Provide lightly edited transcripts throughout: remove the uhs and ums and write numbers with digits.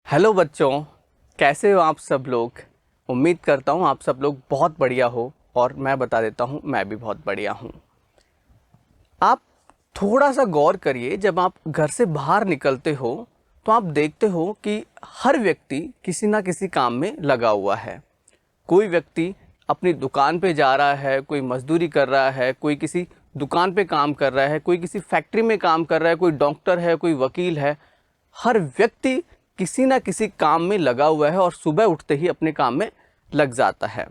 Hello बच्चों, कैसे हो आप सब लोग। उम्मीद करता हूँ आप सब लोग बहुत बढ़िया हो और मैं बता देता हूँ मैं भी बहुत बढ़िया हूँ। आप थोड़ा सा गौर करिए, जब आप घर से बाहर निकलते हो तो आप देखते हो कि हर व्यक्ति किसी ना किसी काम में लगा हुआ है। कोई व्यक्ति अपनी दुकान पे जा रहा है, कोई मजदूरी कर रहा है, कोई किसी दुकान पे काम कर रहा है, कोई किसी फैक्ट्री में काम कर रहा है, कोई डॉक्टर है, कोई वकील है। हर व्यक्ति किसी ना किसी काम में लगा हुआ है और सुबह उठते ही अपने काम में लग जाता है।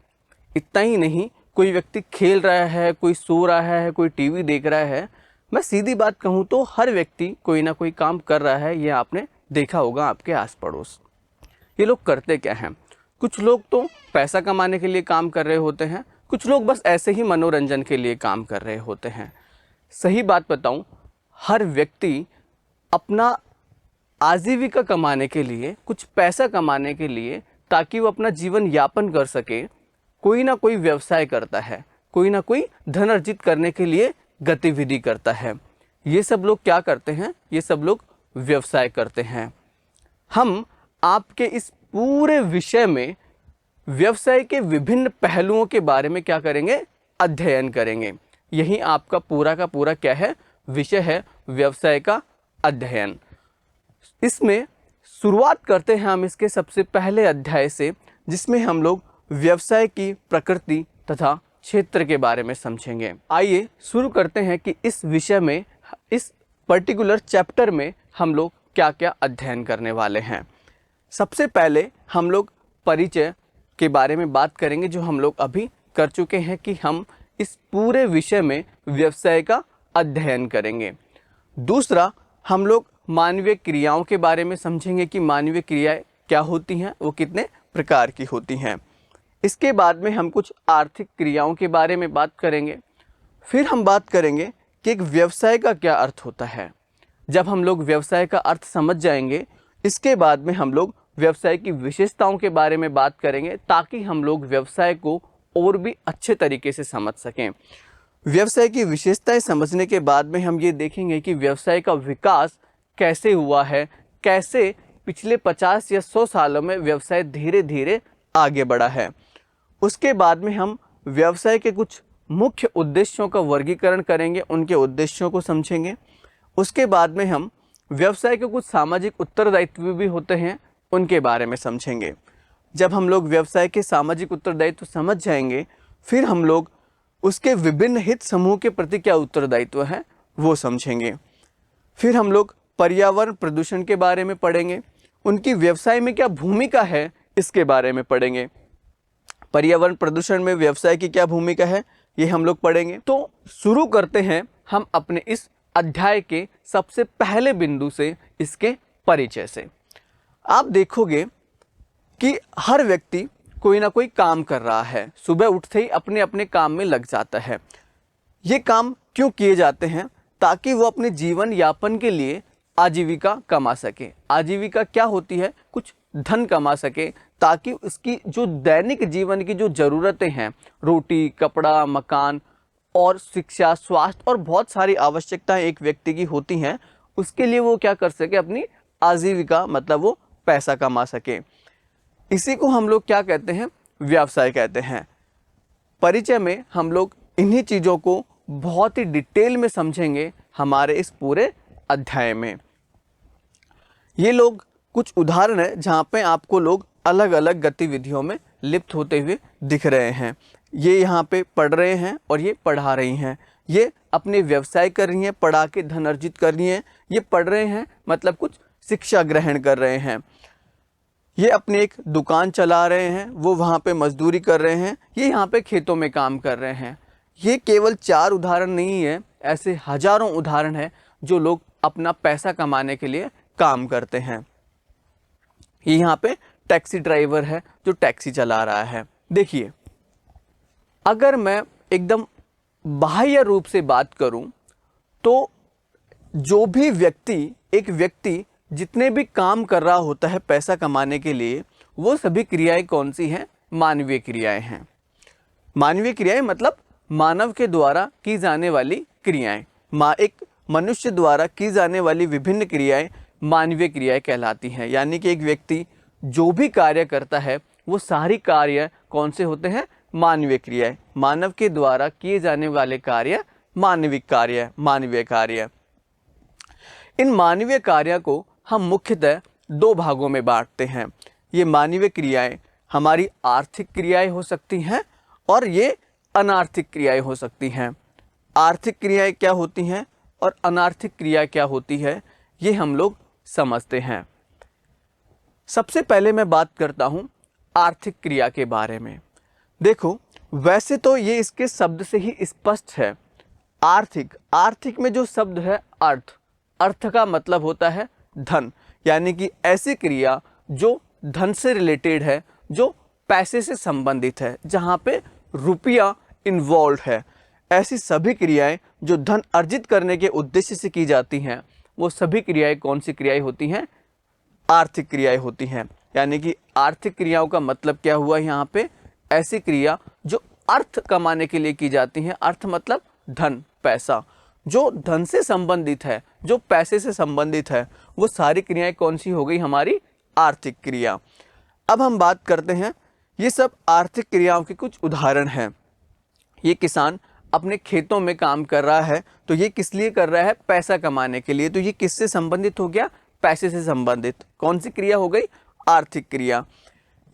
इतना ही नहीं, कोई व्यक्ति खेल रहा है, कोई सो रहा है, कोई टीवी देख रहा है। मैं सीधी बात कहूँ तो हर व्यक्ति कोई ना कोई काम कर रहा है। ये आपने देखा होगा आपके आस पड़ोस। ये लोग करते क्या हैं? कुछ लोग तो पैसा कमाने के लिए काम कर रहे होते हैं, कुछ लोग बस ऐसे ही मनोरंजन के लिए काम कर रहे होते हैं। सही बात बताऊं, हर व्यक्ति अपना आजीविका कमाने के लिए, कुछ पैसा कमाने के लिए, ताकि वो अपना जीवन यापन कर सके, कोई ना कोई व्यवसाय करता है, कोई ना कोई धन अर्जित करने के लिए गतिविधि करता है। ये सब लोग क्या करते हैं? ये सब लोग व्यवसाय करते हैं। हम आपके इस पूरे विषय में व्यवसाय के विभिन्न पहलुओं के बारे में क्या करेंगे? अध्ययन करेंगे। यही आपका पूरा का पूरा क्या है? विषय है, व्यवसाय का अध्ययन। इसमें शुरुआत करते हैं हम इसके सबसे पहले अध्याय से, जिसमें हम लोग व्यवसाय की प्रकृति तथा क्षेत्र के बारे में समझेंगे। आइए शुरू करते हैं कि इस विषय में, इस पर्टिकुलर चैप्टर में हम लोग क्या क्या अध्ययन करने वाले हैं। सबसे पहले हम लोग परिचय के बारे में बात करेंगे, जो हम लोग अभी कर चुके हैं कि हम इस पूरे विषय में व्यवसाय का अध्ययन करेंगे। दूसरा, हम लोग मानवीय क्रियाओं के बारे में समझेंगे कि मानवीय क्रियाएं क्या होती हैं, वो कितने प्रकार की होती हैं। इसके बाद में हम कुछ आर्थिक क्रियाओं के बारे में बात करेंगे। फिर हम बात करेंगे कि एक व्यवसाय का क्या अर्थ होता है। जब हम लोग व्यवसाय का अर्थ समझ जाएंगे, इसके बाद में हम लोग व्यवसाय की विशेषताओं के बारे में बात करेंगे, ताकि हम लोग व्यवसाय को और भी अच्छे तरीके से समझ सकें। व्यवसाय की विशेषताएं समझने के बाद में हम ये देखेंगे कि व्यवसाय का विकास कैसे हुआ है, कैसे पिछले 50 या 100 सालों में व्यवसाय धीरे धीरे आगे बढ़ा है। उसके बाद में हम व्यवसाय के कुछ मुख्य उद्देश्यों का वर्गीकरण करेंगे, उनके उद्देश्यों को समझेंगे। उसके बाद में हम व्यवसाय के कुछ सामाजिक उत्तरदायित्व भी होते हैं, उनके बारे में समझेंगे। जब हम लोग व्यवसाय के सामाजिक उत्तरदायित्व समझ जाएंगे, फिर हम लोग उसके विभिन्न हित समूह के प्रति क्या उत्तरदायित्व है वो समझेंगे। फिर हम लोग पर्यावरण प्रदूषण के बारे में पढ़ेंगे, उनकी व्यवसाय में क्या भूमिका है इसके बारे में पढ़ेंगे। पर्यावरण प्रदूषण में व्यवसाय की क्या भूमिका है, ये हम लोग पढ़ेंगे। तो शुरू करते हैं हम अपने इस अध्याय के सबसे पहले बिंदु से, इसके परिचय से। आप देखोगे कि हर व्यक्ति कोई ना कोई काम कर रहा है, सुबह उठते ही अपने अपने काम में लग जाता है। ये काम क्यों किए जाते हैं? ताकि वो अपने जीवन यापन के लिए आजीविका कमा सके। आजीविका क्या होती है? कुछ धन कमा सके, ताकि उसकी जो दैनिक जीवन की जो ज़रूरतें हैं, रोटी, कपड़ा, मकान और शिक्षा, स्वास्थ्य और बहुत सारी आवश्यकताएं एक व्यक्ति की होती हैं, उसके लिए वो क्या कर सके? अपनी आजीविका, मतलब वो पैसा कमा सके। इसी को हम लोग क्या कहते हैं? व्यवसाय कहते हैं। परिचय में हम लोग इन्हीं चीज़ों को बहुत ही डिटेल में समझेंगे हमारे इस पूरे अध्याय में। ये लोग कुछ उदाहरण है जहाँ पे आपको लोग अलग अलग गतिविधियों में लिप्त होते हुए दिख रहे हैं। ये यहाँ पे पढ़ रहे हैं और ये पढ़ा रही हैं। ये अपने व्यवसाय कर रही हैं, पढ़ा के धन अर्जित कर रही हैं। ये पढ़ रहे हैं मतलब कुछ शिक्षा ग्रहण कर रहे हैं। ये अपनी एक दुकान चला रहे हैं, वो वहाँ पे मजदूरी कर रहे हैं, ये यहाँ पे खेतों में काम कर रहे हैं। ये केवल 4 उदाहरण नहीं है, ऐसे हजारों उदाहरण हैं जो लोग अपना पैसा कमाने के लिए काम करते हैं। ये यहाँ पे टैक्सी ड्राइवर है जो टैक्सी चला रहा है। देखिए, अगर मैं एकदम बाह्य रूप से बात करूं तो जो भी व्यक्ति, एक व्यक्ति जितने भी काम कर रहा होता है पैसा कमाने के लिए, वो सभी क्रियाएं कौन सी हैं? मानवीय क्रियाएं हैं। मानवीय क्रियाएं मतलब मानव के द्वारा की जाने वाली क्रियाएं। एक मनुष्य द्वारा की जाने वाली विभिन्न क्रियाएं मानवीय क्रियाएं कहलाती हैं। यानी कि एक व्यक्ति जो भी कार्य करता है वो सारी कार्य कौन से होते हैं? मानवीय क्रियाएं। मानव के द्वारा किए जाने वाले कार्य मानवीय कार्य। इन मानवीय कार्य को हम मुख्यतः दो भागों में बांटते हैं। ये मानवीय क्रियाएं हमारी आर्थिक क्रियाएं हो सकती हैं और ये अनार्थिक क्रियाएं हो सकती हैं। आर्थिक क्रियाएं क्या होती हैं और अनार्थिक क्रिया क्या होती है, ये हम लोग समझते हैं। सबसे पहले मैं बात करता हूं आर्थिक क्रिया के बारे में। देखो, वैसे तो ये इसके शब्द से ही स्पष्ट है। आर्थिक में जो शब्द है अर्थ का मतलब होता है धन। यानी कि ऐसी क्रिया जो धन से रिलेटेड है, जो पैसे से संबंधित है, जहाँ पे रुपया इन्वॉल्व है। ऐसी सभी क्रियाएं जो धन अर्जित करने के उद्देश्य से की जाती हैं, वो सभी क्रियाएं कौन सी क्रियाएं होती हैं? आर्थिक क्रियाएं होती हैं। यानी कि आर्थिक क्रियाओं का मतलब क्या हुआ यहाँ पे? ऐसी क्रिया जो अर्थ कमाने के लिए की जाती हैं। अर्थ मतलब धन, पैसा, जो धन से संबंधित है, जो पैसे से संबंधित है, वो सारी क्रियाएं कौन सी हो गई? हमारी आर्थिक क्रिया। अब हम बात करते हैं, ये सब आर्थिक क्रियाओं के कुछ उदाहरण हैं। ये किसान अपने खेतों में काम कर रहा है, तो ये किस लिए कर रहा है? पैसा कमाने के लिए। तो ये किससे संबंधित हो गया? पैसे से संबंधित। कौन सी क्रिया हो गई? आर्थिक क्रिया।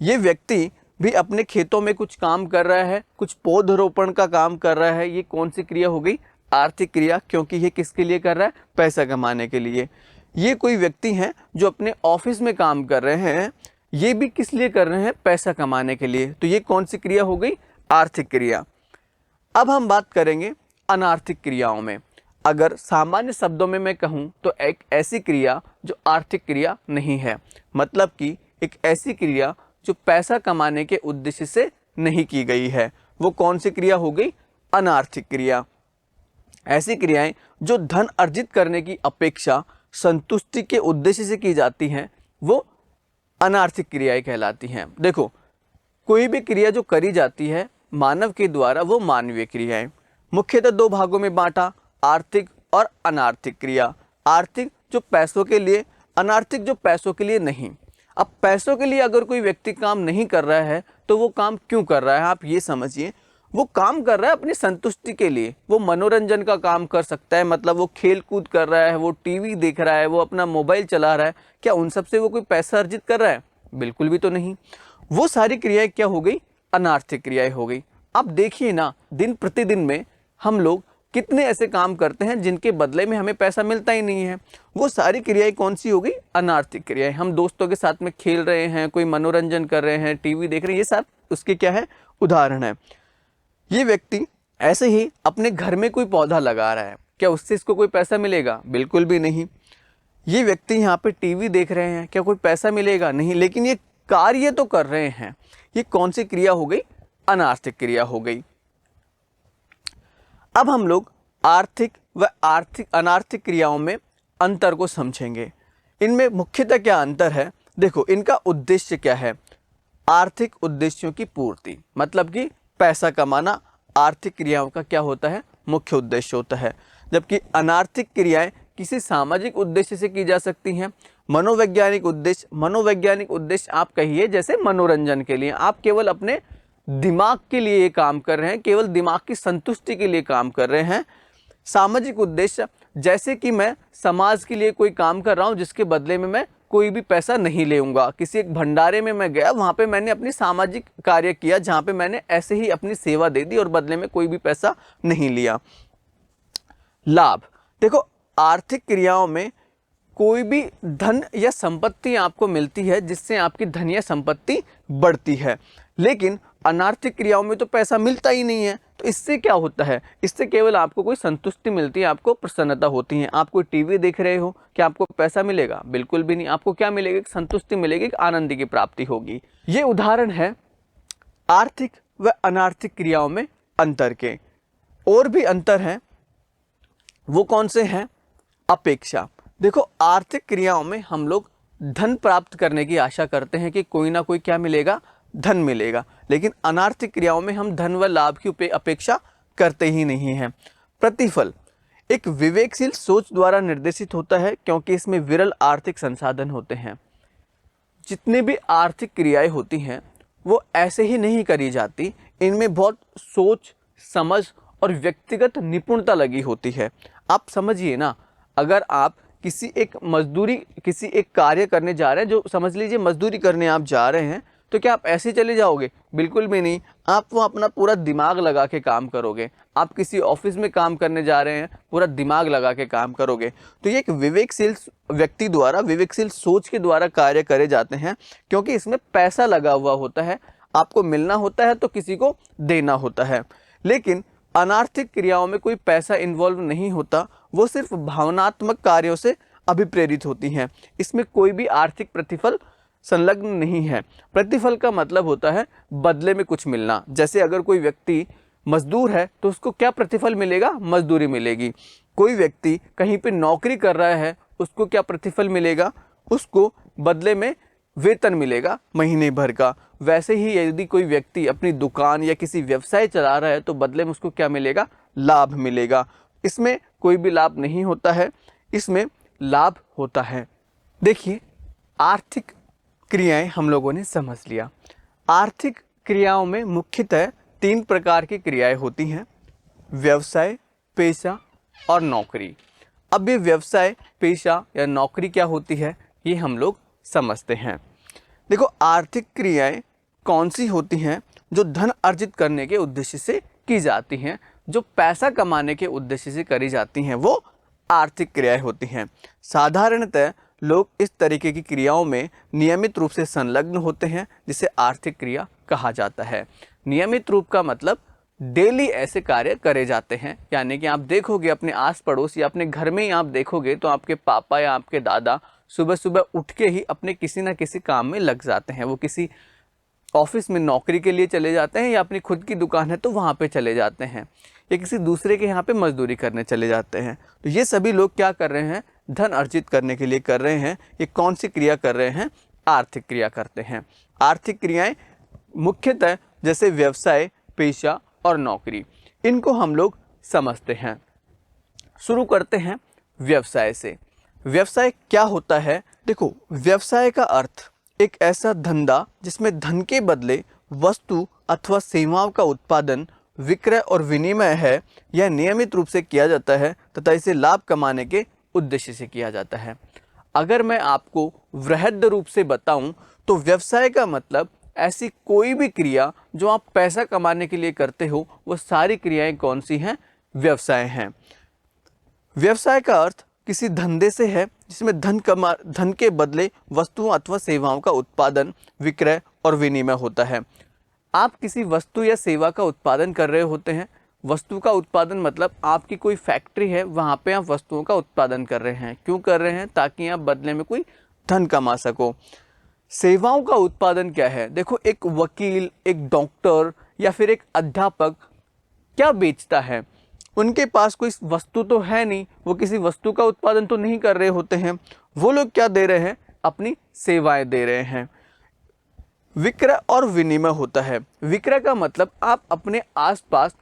ये व्यक्ति भी अपने खेतों में कुछ काम कर रहा है, कुछ पौधरोपण का काम कर रहा है। ये कौन सी क्रिया हो गई? आर्थिक क्रिया, क्योंकि ये किसके लिए कर रहा है? पैसा कमाने के लिए। ये कोई व्यक्ति हैं जो अपने ऑफिस में काम कर रहे हैं, ये भी किस लिए कर रहे हैं? पैसा कमाने के लिए। तो ये कौन सी क्रिया हो गई? आर्थिक क्रिया। अब हम बात करेंगे अनार्थिक क्रियाओं में। अगर सामान्य शब्दों में मैं कहूँ तो एक ऐसी क्रिया जो आर्थिक क्रिया नहीं है, मतलब कि एक ऐसी क्रिया जो पैसा कमाने के उद्देश्य से नहीं की गई है, वो कौन सी क्रिया हो गई? अनार्थिक क्रिया। ऐसी क्रियाएं जो धन अर्जित करने की अपेक्षा संतुष्टि के उद्देश्य से की जाती हैं, वो अनार्थिक क्रियाएं कहलाती हैं। देखो, कोई भी क्रिया जो करी जाती है मानव के द्वारा, वो मानवीय क्रियाएं। मुख्यतः दो भागों में बांटा, आर्थिक और अनार्थिक क्रिया। आर्थिक जो पैसों के लिए, अनार्थिक जो पैसों के लिए नहीं। अब पैसों के लिए अगर कोई व्यक्ति काम नहीं कर रहा है तो वो काम क्यों कर रहा है? आप ये समझिए, वो काम कर रहा है अपनी संतुष्टि के लिए। वो मनोरंजन का काम कर सकता है, मतलब वो खेल कूद कर रहा है, वो टीवी देख रहा है, वो अपना मोबाइल चला रहा है। क्या उन सब से वो कोई पैसा अर्जित कर रहा है? बिल्कुल भी तो नहीं। वो सारी क्रियाएं क्या हो गई? अनार्थिक क्रियाएं हो गई। अब देखिए ना, दिन प्रतिदिन में हम लोग कितने ऐसे काम करते हैं जिनके बदले में हमें पैसा मिलता ही नहीं है। वो सारी क्रियाएं कौन सी हो गई? अनार्थिक क्रियाएं। हम दोस्तों के साथ में खेल रहे हैं, कोई मनोरंजन कर रहे हैं, टीवी देख रहे हैं, ये सब उसके क्या है? उदाहरण है। ये व्यक्ति ऐसे ही अपने घर में कोई पौधा लगा रहा है, क्या उससे इसको कोई पैसा मिलेगा? बिल्कुल भी नहीं। ये व्यक्ति यहाँ पे टीवी देख रहे हैं, क्या कोई पैसा मिलेगा? नहीं। लेकिन ये कार्य तो कर रहे हैं। ये कौन सी क्रिया हो गई? अनार्थिक क्रिया हो गई। अब हम लोग आर्थिक व अनार्थिक क्रियाओं में अंतर को समझेंगे। इनमें मुख्यतः क्या अंतर है? देखो, इनका उद्देश्य क्या है? आर्थिक उद्देश्यों की पूर्ति, मतलब कि पैसा कमाना आर्थिक क्रियाओं का क्या होता है? मुख्य उद्देश्य होता है। जबकि अनार्थिक क्रियाएं किसी सामाजिक उद्देश्य से की जा सकती हैं। मनोवैज्ञानिक उद्देश्य आप कहिए जैसे मनोरंजन के लिए, आप केवल अपने दिमाग के लिए ये काम कर रहे हैं, केवल दिमाग की संतुष्टि के लिए काम कर रहे हैं। सामाजिक उद्देश्य, जैसे कि मैं समाज के लिए कोई काम कर रहा हूँ जिसके बदले में मैं कोई भी पैसा नहीं लेऊंगा। किसी एक भंडारे में मैं गया, वहाँ पे मैंने अपनी सामाजिक कार्य किया, जहाँ पे मैंने ऐसे ही अपनी सेवा दे दी और बदले में कोई भी पैसा नहीं लिया। लाभ, देखो, आर्थिक क्रियाओं में कोई भी धन या संपत्ति आपको मिलती है जिससे आपकी धन या संपत्ति बढ़ती है। लेकिन अनार्थिक क्रियाओं में तो पैसा मिलता ही नहीं है। तो इससे क्या होता है? इससे केवल आपको कोई संतुष्टि मिलती है, आपको प्रसन्नता होती है। आप कोई टीवी देख रहे हो, क्या आपको पैसा मिलेगा? बिल्कुल भी नहीं। आपको क्या मिलेगा? संतुष्टि मिलेगी, आनंद की प्राप्ति होगी। ये उदाहरण है आर्थिक व अनार्थिक क्रियाओं में अंतर के। और भी अंतर है, वो कौन से हैं? अपेक्षा। देखो, आर्थिक क्रियाओं में हम लोग धन प्राप्त करने की आशा करते हैं कि कोई ना कोई क्या मिलेगा? धन मिलेगा। लेकिन अनार्थिक क्रियाओं में हम धन व लाभ की अपेक्षा करते ही नहीं हैं। प्रतिफल, एक विवेकशील सोच द्वारा निर्देशित होता है क्योंकि इसमें विरल आर्थिक संसाधन होते हैं। जितनी भी आर्थिक क्रियाएं होती हैं वो ऐसे ही नहीं करी जाती, इनमें बहुत सोच समझ और व्यक्तिगत निपुणता लगी होती है। आप समझिए ना, अगर आप किसी एक कार्य करने जा रहे हैं, जो समझ लीजिए मजदूरी करने आप जा रहे हैं, तो क्या आप ऐसे चले जाओगे? बिल्कुल भी नहीं। आप वो अपना पूरा दिमाग लगा के काम करोगे। आप किसी ऑफिस में काम करने जा रहे हैं, पूरा दिमाग लगा के काम करोगे। तो ये एक विवेकशील व्यक्ति द्वारा, विवेकशील सोच के द्वारा कार्य करे जाते हैं, क्योंकि इसमें पैसा लगा हुआ होता है। आपको मिलना होता है तो किसी को देना होता है। लेकिन अनार्थिक क्रियाओं में कोई पैसा इन्वॉल्व नहीं होता, वो सिर्फ भावनात्मक कार्यों से अभिप्रेरित होती हैं। इसमें कोई भी आर्थिक प्रतिफल संलग्न नहीं है। प्रतिफल का मतलब होता है बदले में कुछ मिलना। जैसे अगर कोई व्यक्ति मजदूर है तो उसको क्या प्रतिफल मिलेगा? मजदूरी मिलेगी। कोई व्यक्ति कहीं पे नौकरी कर रहा है, उसको क्या प्रतिफल मिलेगा? उसको बदले में वेतन मिलेगा महीने भर का। वैसे ही यदि कोई व्यक्ति अपनी दुकान या किसी व्यवसाय चला रहा है तो बदले में उसको क्या मिलेगा? लाभ मिलेगा। इसमें कोई भी लाभ नहीं होता है, इसमें लाभ होता है। देखिए, आर्थिक क्रियाएं हम लोगों ने समझ लिया। आर्थिक क्रियाओं में मुख्यतः 3 प्रकार की क्रियाएं होती हैं: व्यवसाय, पेशा और नौकरी। अब ये व्यवसाय, पेशा या नौकरी क्या होती है, ये हम लोग समझते हैं। देखो, आर्थिक क्रियाएं कौन सी होती हैं? जो धन अर्जित करने के उद्देश्य से की जाती हैं, जो पैसा कमाने के उद्देश्य से करी जाती हैं, वो आर्थिक क्रियाएं होती हैं। साधारणतः लोग इस तरीके की क्रियाओं में नियमित रूप से संलग्न होते हैं, जिसे आर्थिक क्रिया कहा जाता है। नियमित रूप का मतलब डेली ऐसे कार्य करे जाते हैं। यानी कि आप देखोगे अपने आस पड़ोस या अपने घर में ही आप देखोगे तो आपके पापा या आपके दादा सुबह सुबह उठ के ही अपने किसी ना किसी काम में लग जाते हैं। वो किसी ऑफिस में नौकरी के लिए चले जाते हैं, या अपनी खुद की दुकान है तो वहाँ पे चले जाते हैं, या किसी दूसरे के यहाँ पे मजदूरी करने चले जाते हैं। तो ये सभी लोग क्या कर रहे हैं? धन अर्जित करने के लिए कर रहे हैं। ये कौन सी क्रिया कर रहे हैं? आर्थिक क्रिया करते हैं। आर्थिक क्रियाएं मुख्यतः जैसे व्यवसाय, पेशा और नौकरी, इनको हम लोग समझते हैं। शुरू करते हैं व्यवसाय से। व्यवसाय क्या होता है? देखो, व्यवसाय का अर्थ एक ऐसा धंधा जिसमें धन के बदले वस्तु अथवा सेवाओं का उत्पादन, विक्रय और विनिमय है। यह नियमित रूप से किया जाता है तथा इसे लाभ कमाने के उद्देश्य से किया जाता है। अगर मैं आपको वृहद रूप से बताऊं तो व्यवसाय का मतलब ऐसी कोई भी क्रिया जो आप पैसा कमाने के लिए करते हो, वो सारी क्रियाएं कौन सी हैं? व्यवसाय हैं। व्यवसाय का अर्थ किसी धंधे से है जिसमें धन के बदले वस्तुओं अथवा सेवाओं का उत्पादन, विक्रय और विनिमय होता है। आप किसी वस्तु या सेवा का उत्पादन कर रहे होते हैं। वस्तु का उत्पादन मतलब आपकी कोई फैक्ट्री है, वहाँ पे आप वस्तुओं का उत्पादन कर रहे हैं। क्यों कर रहे हैं? ताकि आप बदले में कोई धन कमा सको। सेवाओं का उत्पादन क्या है? देखो, एक वकील, एक डॉक्टर या फिर एक अध्यापक क्या बेचता है? उनके पास कोई वस्तु तो है नहीं, वो किसी वस्तु का उत्पादन तो नहीं कर रहे होते हैं। वो लोग क्या दे रहे हैं? अपनी सेवाएं दे रहे हैं। विक्रय और विनिमय होता है। विक्रय का मतलब आप अपने आसपास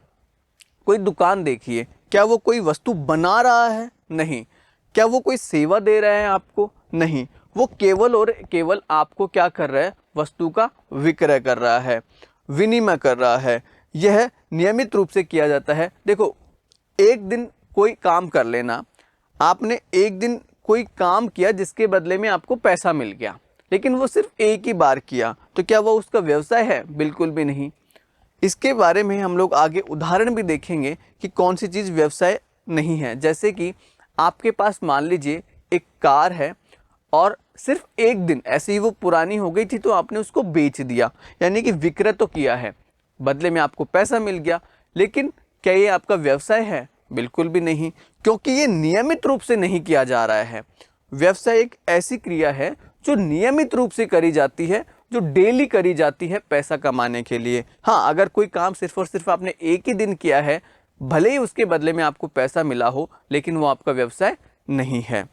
कोई दुकान देखिए, क्या वो कोई वस्तु बना रहा है? नहीं। क्या वो कोई सेवा दे रहा है आपको? नहीं। वो केवल और केवल आपको क्या कर रहा है? वस्तु का विक्रय कर रहा है, विनिमय कर रहा है। यह नियमित रूप से किया जाता है। देखो, एक दिन कोई काम कर लेना, आपने एक दिन कोई काम किया जिसके बदले में आपको पैसा मिल गया, लेकिन वो सिर्फ एक ही बार किया, तो क्या वो उसका व्यवसाय है? बिल्कुल भी नहीं। इसके बारे में हम लोग आगे उदाहरण भी देखेंगे कि कौन सी चीज़ व्यवसाय नहीं है। जैसे कि आपके पास मान लीजिए एक कार है और सिर्फ एक दिन ऐसे ही वो पुरानी हो गई थी तो आपने उसको बेच दिया, यानी कि विक्रय तो किया है, बदले में आपको पैसा मिल गया। लेकिन क्या ये आपका व्यवसाय है? बिल्कुल भी नहीं, क्योंकि ये नियमित रूप से नहीं किया जा रहा है। व्यवसाय एक ऐसी क्रिया है जो नियमित रूप से करी जाती है, जो डेली करी जाती है पैसा कमाने के लिए। हाँ, अगर कोई काम सिर्फ और सिर्फ आपने एक ही दिन किया है, भले ही उसके बदले में आपको पैसा मिला हो, लेकिन वो आपका व्यवसाय नहीं है।